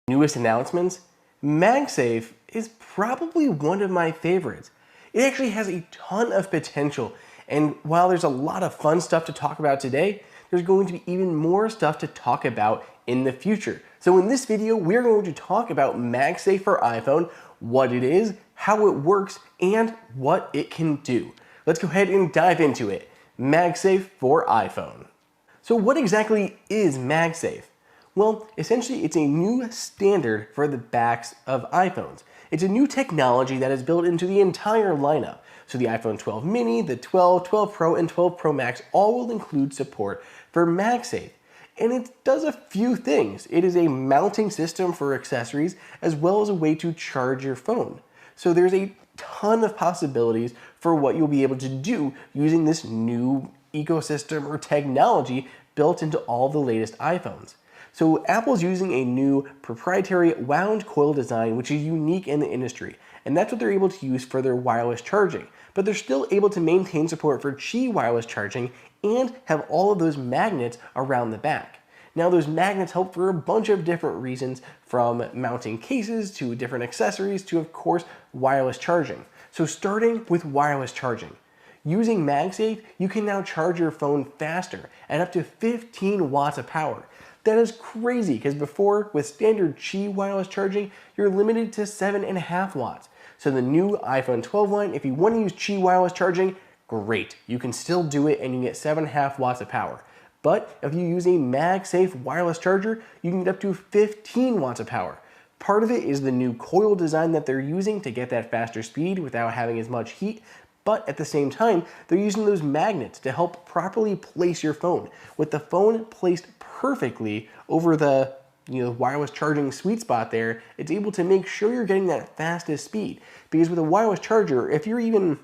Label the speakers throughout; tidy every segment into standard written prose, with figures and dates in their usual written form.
Speaker 1: Newest announcements, MagSafe is probably one of my favorites. It actually has a ton of potential, and while there's a lot of fun stuff to talk about today, there's going to be even more stuff to talk about in the future. So in this video, we're going to talk about MagSafe for iPhone, what it is, how it works, and what it can do. Let's go ahead and dive into it. MagSafe for iPhone. So what exactly is MagSafe? Well, essentially it's a new standard for the backs of iPhones. It's a new technology that is built into the entire lineup. So the iPhone 12 mini, the 12, 12 Pro, and 12 Pro Max all will include support for MagSafe. And it does a few things. It is a mounting system for accessories as well as a way to charge your phone. So there's a ton of possibilities for what you'll be able to do using this new ecosystem or technology built into all the latest iPhones. So Apple's using a new proprietary wound coil design which is unique in the industry, and that's what they're able to use for their wireless charging. But they're still able to maintain support for Qi wireless charging and have all of those magnets around the back. Now those magnets help for a bunch of different reasons, from mounting cases to different accessories to, of course, wireless charging. So starting with wireless charging. Using MagSafe, you can now charge your phone faster at up to 15 watts of power. That is crazy, because before, with standard Qi wireless charging, you're limited to 7.5 watts. So the new iPhone 12 line, if you want to use Qi wireless charging, great. You can still do it and you get 7.5 watts of power. But if you use a MagSafe wireless charger, you can get up to 15 watts of power. Part of it is the new coil design that they're using to get that faster speed without having as much heat. But at the same time, they're using those magnets to help properly place your phone. With the phone placed perfectly over the wireless charging sweet spot there, it's able to make sure you're getting that fastest speed. Because with a wireless charger, if you're even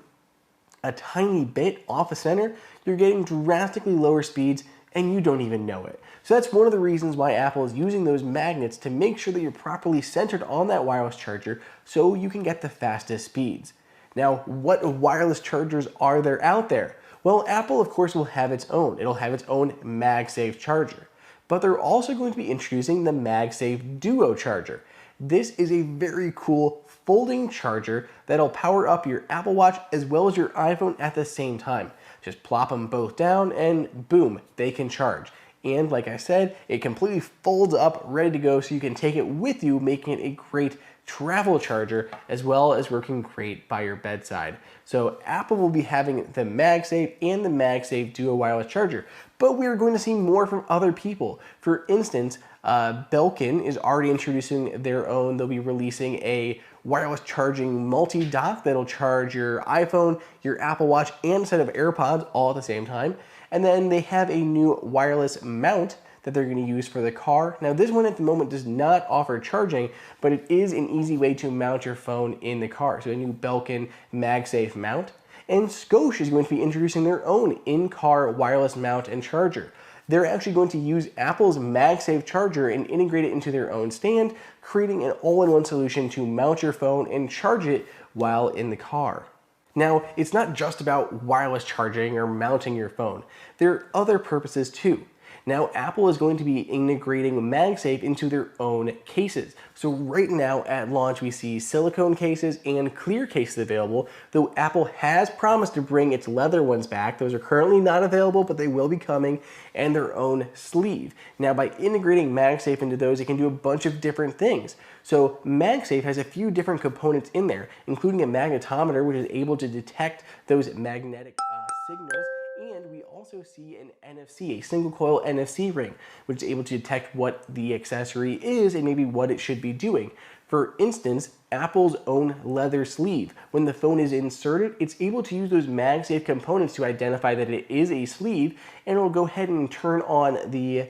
Speaker 1: a tiny bit off the center, you're getting drastically lower speeds and you don't even know it. So that's one of the reasons why Apple is using those magnets to make sure that you're properly centered on that wireless charger so you can get the fastest speeds. Now, what wireless chargers are there out there? Well, Apple, of course, will have its own. It'll have its own MagSafe charger. But they're also going to be introducing the MagSafe Duo charger. This is a very cool folding charger that'll power up your Apple Watch as well as your iPhone at the same time. Just plop them both down and boom, they can charge. And like I said, it completely folds up, ready to go, so you can take it with you, making it a great travel charger as well as working great by your bedside. So Apple will be having the MagSafe and the MagSafe Duo wireless charger, but we're going to see more from other people. For instance, Belkin is already introducing their own. They'll be releasing a wireless charging multi-dock that'll charge your iPhone, your Apple Watch, and a set of AirPods all at the same time. And then they have a new wireless mount that they're going to use for the car. Now this one at the moment does not offer charging, but it is an easy way to mount your phone in the car. So a new Belkin MagSafe mount. And Scosche is going to be introducing their own in-car wireless mount and charger. They're actually going to use Apple's MagSafe charger and integrate it into their own stand, creating an all-in-one solution to mount your phone and charge it while in the car. Now, it's not just about wireless charging or mounting your phone. There are other purposes too. Now, Apple is going to be integrating MagSafe into their own cases. So right now at launch, we see silicone cases and clear cases available, though Apple has promised to bring its leather ones back. Those are currently not available, but they will be coming, and their own sleeve. Now, by integrating MagSafe into those, it can do a bunch of different things. So MagSafe has a few different components in there, including a magnetometer, which is able to detect those magnetic signals. And we also see an NFC, a single coil NFC ring, which is able to detect what the accessory is and maybe what it should be doing. For instance, Apple's own leather sleeve. When the phone is inserted, it's able to use those MagSafe components to identify that it is a sleeve, and it'll go ahead and turn on the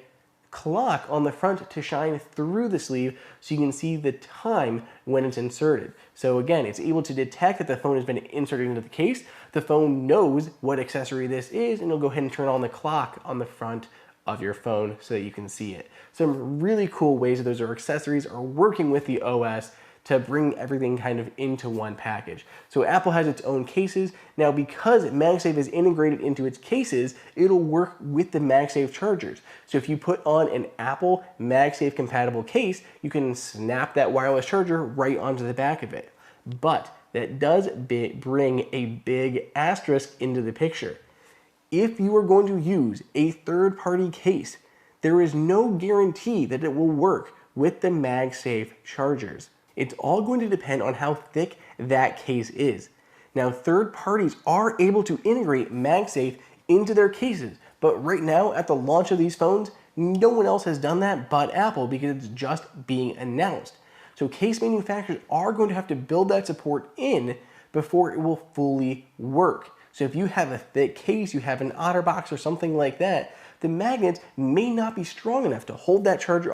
Speaker 1: clock on the front to shine through the sleeve so you can see the time when it's inserted. So again, it's able to detect that the phone has been inserted into the case. The phone knows what accessory this is, and it'll go ahead and turn on the clock on the front of your phone so that you can see it. Some really cool ways that those accessories are working with the OS to bring everything kind of into one package. So Apple has its own cases. Now, because MagSafe is integrated into its cases, it'll work with the MagSafe chargers. So if you put on an Apple MagSafe compatible case, you can snap that wireless charger right onto the back of it. But that does bring a big asterisk into the picture. If you are going to use a third-party case, there is no guarantee that it will work with the MagSafe chargers. It's all going to depend on how thick that case is. Now, third parties are able to integrate MagSafe into their cases, but right now, at the launch of these phones, no one else has done that but Apple because it's just being announced. So case manufacturers are going to have to build that support in before it will fully work. So if you have a thick case, you have an OtterBox or something like that, the magnets may not be strong enough to hold that charger